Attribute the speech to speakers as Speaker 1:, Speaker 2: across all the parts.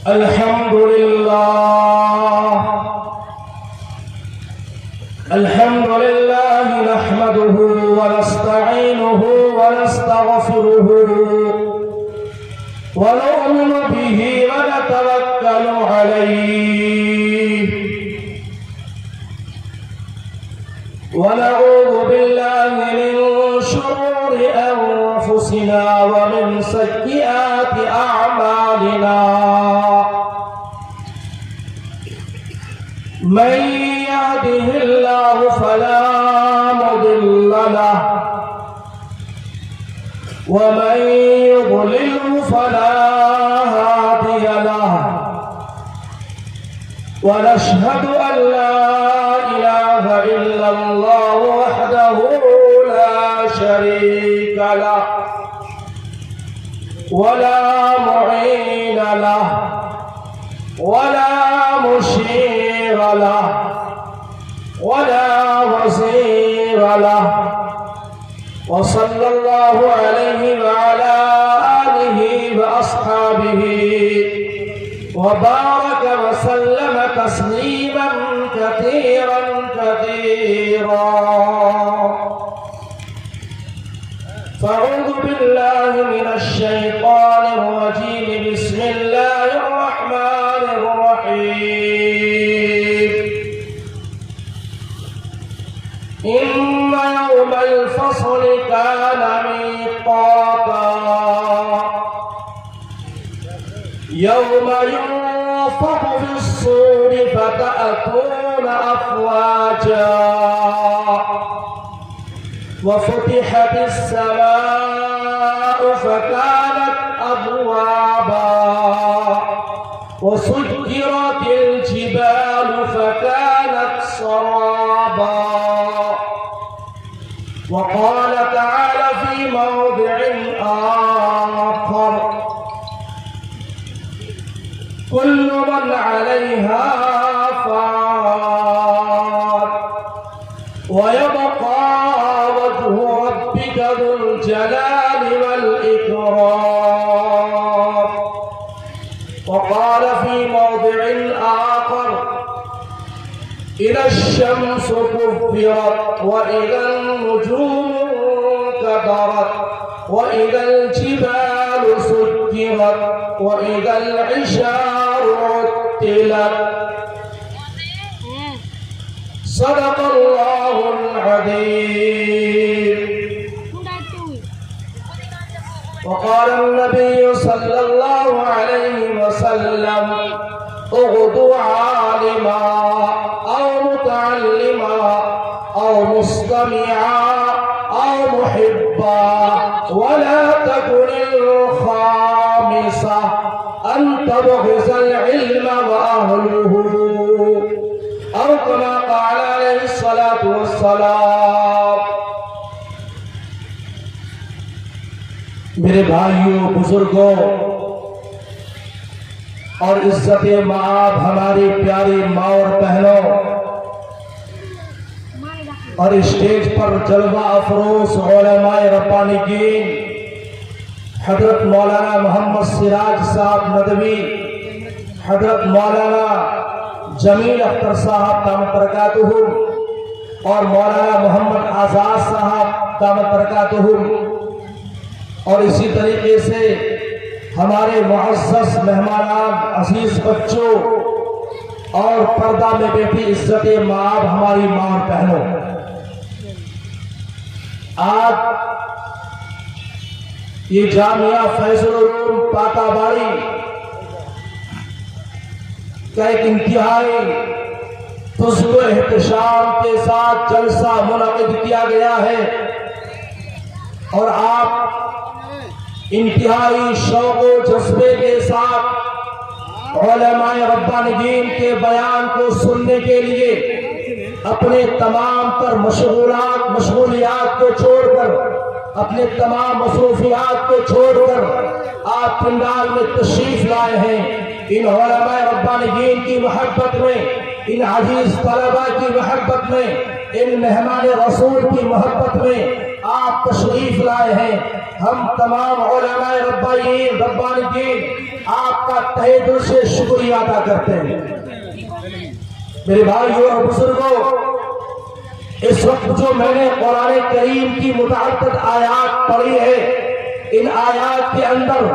Speaker 1: الحمد لله نحمده ونستعينه ونستغفره ونؤمن به ونتوكل عليه ونعوذ بالله من شرور أنفسنا ومن سيئات أعمالنا من يهده الله فلا مضل له ومن يضلل فلا هادي له ونشهد أن لا إله إلا الله وحده لا شريك له ولا معين له ولا مشير له ولا وزير له وصلى الله عليه وعلى آله وأصحابه وبارك وسلم تسليما كثيرا فأعوذ بالله من الشيطان الرجيم بسم الله الرحمن الرحيم إن يوم الفصل كان ميقاتا يوم ينفخ في الصور فتأتون أفواجا وفتحت السماء فكانت أبوابا وسجرت الجبال فكانت سرابا وقال تعالى في موضع آخر كل من عليها فان ويبقى وجه ربك ذو الجلال والإكرام وقال في موضع آخر إذا الشمس كفرت وإذا النجوم انكدرت وإذا الجبال سجرت وإذا العشار عطلت صدق الله العظيم. وقال النبي صلى الله عليه وسلم اغدوا عالما أو متعلما أو مستمعا أو محبا ولا تكن الخامسة أن تبغز العلم وأهله أو كما قال عليه الصلاة والسلام. میرے بھائیوں بزرگوں اور عزت مآب ہماری پیاری ماں اور بہنوں اور اسٹیج پر جلوہ افروز علماء ربانیین حضرت مولانا محمد سراج صاحب ندوی حضرت مولانا جمیل اختر صاحب دامت برکاتہم اور مولانا محمد آزاد صاحب دامت برکاتہم اور اسی طریقے سے ہمارے معزز مہمانان عزیز بچوں اور پردہ میں بیٹھی عزت مآب ہماری ماں اور بہنوں، آج یہ جامعہ فیض العلوم پاتا باڑی کا ایک انتہائی فضل و احتشام کے ساتھ جلسہ منعقد کیا گیا ہے اور آپ انتہائی شوق و جذبے کے ساتھ علماء ربانیین کے بیان کو سننے کے لیے اپنے تمام تر مشغولیات کو چھوڑ کر اپنے تمام مصروفیات کو چھوڑ کر آپ پنڈال میں تشریف لائے ہیں. ان علماء ربانیین کی محبت میں، ان عزیز طلباء کی محبت میں ان مہمان رسول کی محبت میں آپ تشریف لائے ہیں. ہم تمام علماء ربانیین آپ کا تہہ دل سے شکریہ ادا کرتے ہیں. میرے بھائیوں اور بزرگوں، اس وقت جو میں نے قرآن کریم کی متعدد آیات پڑھی ہے، ان آیات کے اندر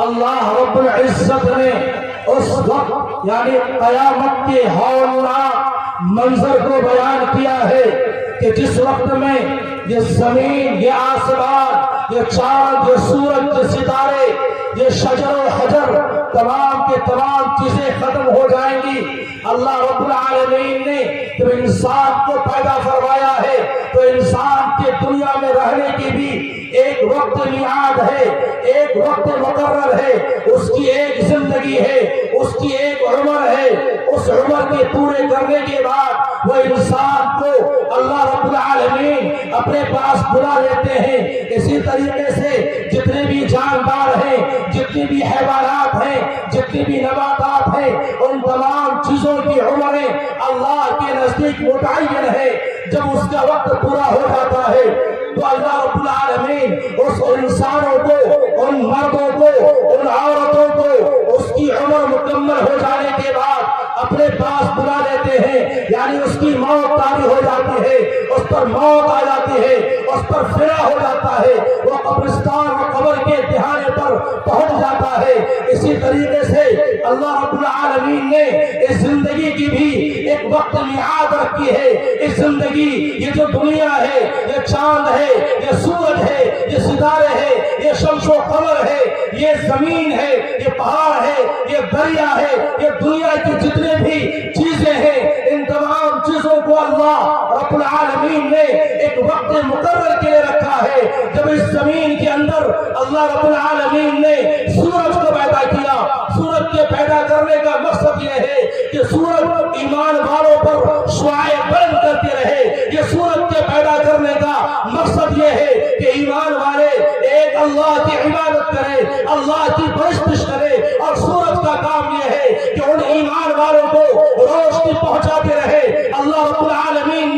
Speaker 1: اللہ رب العزت نے اس وقت یعنی قیامت کے ہولناک منظر کو بیان کیا ہے کہ جس وقت میں یہ زمین، یہ آسمان، یہ چاند، یہ سورج، یہ ستارے، یہ شجر و حجر، تمام کے تمام چیزیں ختم ہو جائیں گی. اللہ رب العالمین نے جب انسان کو پیدا فرمایا ہے تو انسان کے دنیا میں رہنے کی بھی ایک وقت میعاد ہے، ایک وقت مقرر ہے، اس کی ایک زندگی ہے، اس کی ایک عمر ہے. اس عمر کے پورے کرنے کے بعد وہ انسان کو اللہ رب العالمین اپنے پاس بلا لیتے ہیں. اسی طریقے سے جتنے بھی جاندار ہیں، جتنی بھی حیوانات ہیں، جتنی بھی نباتات ہیں، ان تمام چیزوں کی عمریں اللہ کے نزدیک متعین ہے. جب اس کا وقت پورا ہو جاتا ہے تو اللہ رب العالمین اس انسانوں کو، ان مردوں کو، ان عورتوں کو اس کی عمر مکمل ہو جانے کے بعد اپنے پاس بلا لیتے ہیں. یعنی اس کی موت طاری ہو جاتی ہے، اس پر موت آ جاتی ہے، اس پر فنا ہو جاتا ہے، وہ قبرستان و قبر کے دہانے پر پہنچ جاتا ہے. اسی طریقے سے اللہ رب العالمین نے اس زندگی کی بھی ایک وقت میعاد رکھی ہے. اس زندگی، یہ جو دنیا ہے، یہ چاند ہے، یہ سورج ہے، یہ ستارے ہے، یہ شمس و قمر ہے، یہ زمین ہے، یہ پہاڑ ہے، یہ دریا ہے، یہ دنیا کی جتنے بھی چیزیں ہیں، ان تمام چیزوں کو اللہ رب العالمین نے ایک وقت مقرر کے لیے رکھا ہے. جب اس زمین کے اندر اللہ رب العالمین نے سورج کو پیدا کیا، سورج کے پیدا کرنے کا مقصد یہ ہے کہ سورج ایمان والوں پر شعاع بلند کرتے رہے. یہ سورج کے پیدا کرنے کا مقصد یہ ہے کہ ایمان والے ایک اللہ کی عبادت کرے، اللہ کی پرستش کرے. اور سورج کا کام یہ ہے کہ ان ایمان والوں کو روشنی پہنچاتے رہے. اللہ رب العالمین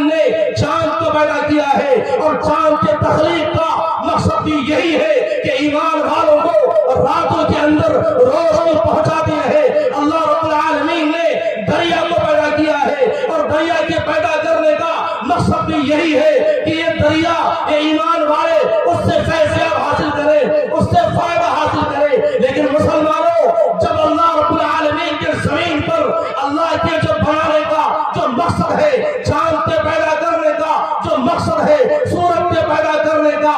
Speaker 1: نے چاند کو پیدا کیا ہے اور چاند کے تخلیق کا مقصد بھی یہی ہے کہ ایمان والوں کو راتوں کے اندر روشنی پہنچاتے رہے. اللہ رب العالمین نے دریا کو پیدا کیا ہے اور دریا کے پیدا کرنے کا مقصد بھی یہی ہے کہ یہ دریا، یہ ایمان والے اس سے فیضیاب حاصل کرے، اس سے فائدہ حاصل کرے. لیکن مسلمانوں، جب اللہ رب العالمین کے زمین پر اللہ کے جو بنانے کا جو مقصد ہے، چاند کے پیدا کرنے کا جو مقصد ہے، سورج کے پیدا کرنے کا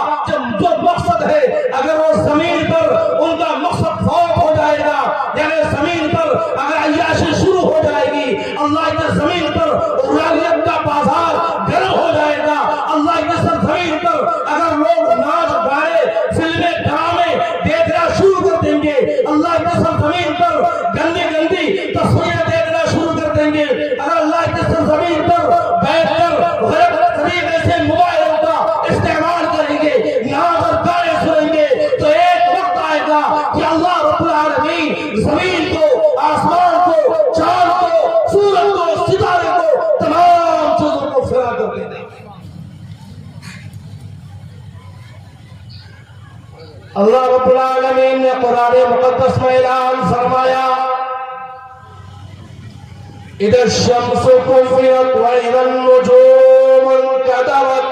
Speaker 1: جو مقصد ہے، اگر وہ زمین پر ان کا مقصد فوت ہو جائے گا، یعنی زمین پر اگر عیاشی شروع ہو جائے گی، اللہ کے زمین پر روحانیت کا بازار گرم ہو جائے گا، اللہ کے زمین پر اگر لوگ ناچ گانے، فلمیں، ڈرامے دیکھنا شروع کر دیں گے، اللہ کے زمین پر گندی گندی تصویریں دیکھنا شروع کر دیں گے، اگر اللہ کے زمین پر بیٹھ کر غلط طریقے سے موبائلوں کا استعمال کریں گے، ناچ اور گانے سنیں گے، تو ایک وقت آئے گا کہ اللہ رب العالمین زمین کو، آسمان کو، چاند کو، سورج کو، ستارے کو، تمام چیزوں کو فنا کر دیں گے. اللہ رب العالمین نے قرآن مقدس میں اعلان فرمایا، اذا الشمس كورت واذا النجوم انكدرت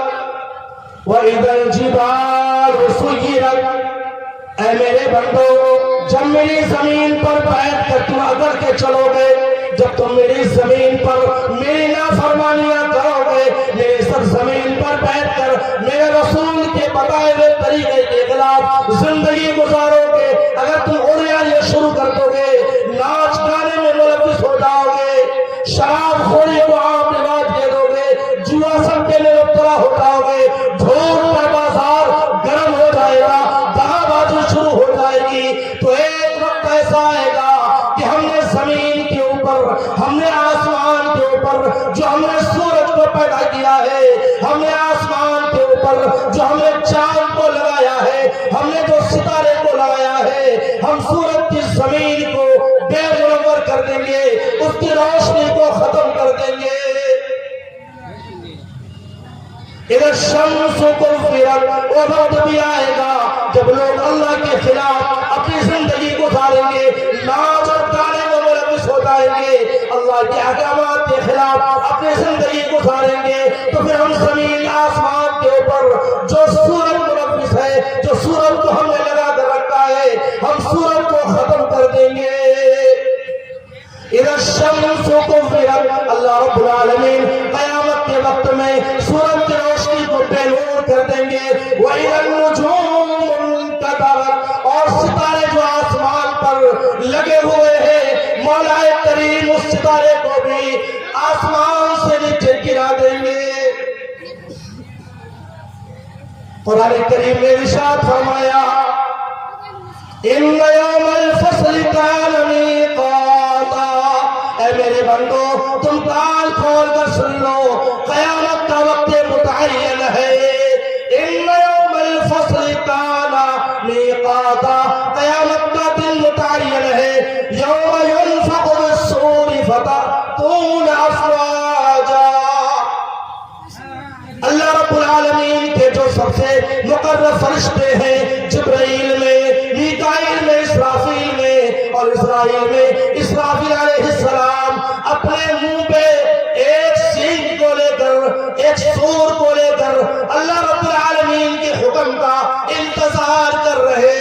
Speaker 1: واذا الجبال سيرت. اے میرے بندو، جب میری زمین پر بیٹھ کر تم اگر کے چلو گے، جب تم میری زمین پر میری نافرمانیاں کرو گے، میری سرزمین پر بیٹھ کر میرے رسول کے بتائے ہوئے طریقے کے خلاف زندگی گزارو گے، اگر تم عریانی شروع کر دو گے، ناچ گانے میں ملوث ہو جاؤ گے، شراب خوری کو عام رواج دے دو گے، جوا سب میں مبتلا ہو جاؤ گے، جھوٹ کا بازار گرم ہو جائے گا، دغا بازی شروع ہو جائے گی، تو ایک وقت ایسا آئے گا کہ ہم نے زمین کے اوپر، ہم نے آسمان کے اوپر جو ہم نے سورج کو پیدا کیا ہے، ہم نے آسمان کے اوپر جو ہم نے چاند کو لگایا ہے، ہم نے جو ستارے کو لگایا ہے، ہم سورج کی زمین کو بے منور کر دیں گے، اس کی روشنی کو ختم کر دیں گے. اذا الشمس كورت، وہ وقت بھی آئے گا جب لوگ اللہ کے خلاف اپنی زندگی گزاریں گے، ناچ اور گانے میں ملوث ہو جائیں گے، اللہ کے احکامات کے خلاف اپنی زندگی گزاریں گے، تو پھر ہم زمین آسمان کے اوپر جو سورج ملوث ہے، جو سورج کو ہم نے لگا کر رکھا ہے، ہم سورج کو ختم کر دیں گے۔ اذا الشمس كورت، اللہ رب العالمین قیامت کے وقت میں سورج کی روشنی کو بے نور کر دیں گے۔ وَإِذَا النُّجُومُ انكَدَرَتْ، اور ستارے جو آسمان پر لگے ہوئے ہیں، مولا کریم اس ستارے کو بھی آسمان سے نیچے گرا دیں گے۔ قرآن کریم نے ارشاد فرمایا إِنَّ يَوْمَ الْفَصْلِ كَانَ مِيقَاتًا، اے میرے بندو تم کان کھول کر سن لو، قیامت کا وقت متعین ہے۔ إِنَّ يَوْمَ الْفَصْلِ كَانَ مِيقَاتًا، قیامت کا دن متعین ہے۔ يَوْمَ يُنفَخُ فِي الصُّورِ فَتَأْتُونَ أَفْوَاجًا، اللہ رب العالمین کے جو سب سے مقرب فرشتے ہیں، جبرائیل میں، میکائیل میں، اسرافیل میں، اور اسرائیل میں اسرافیل علیہ السلام اپنے منہ پہ ایک سینگ کو لے کر، ایک سور کو لے کر اللہ رب العالمین کے حکم کا انتظار کر رہے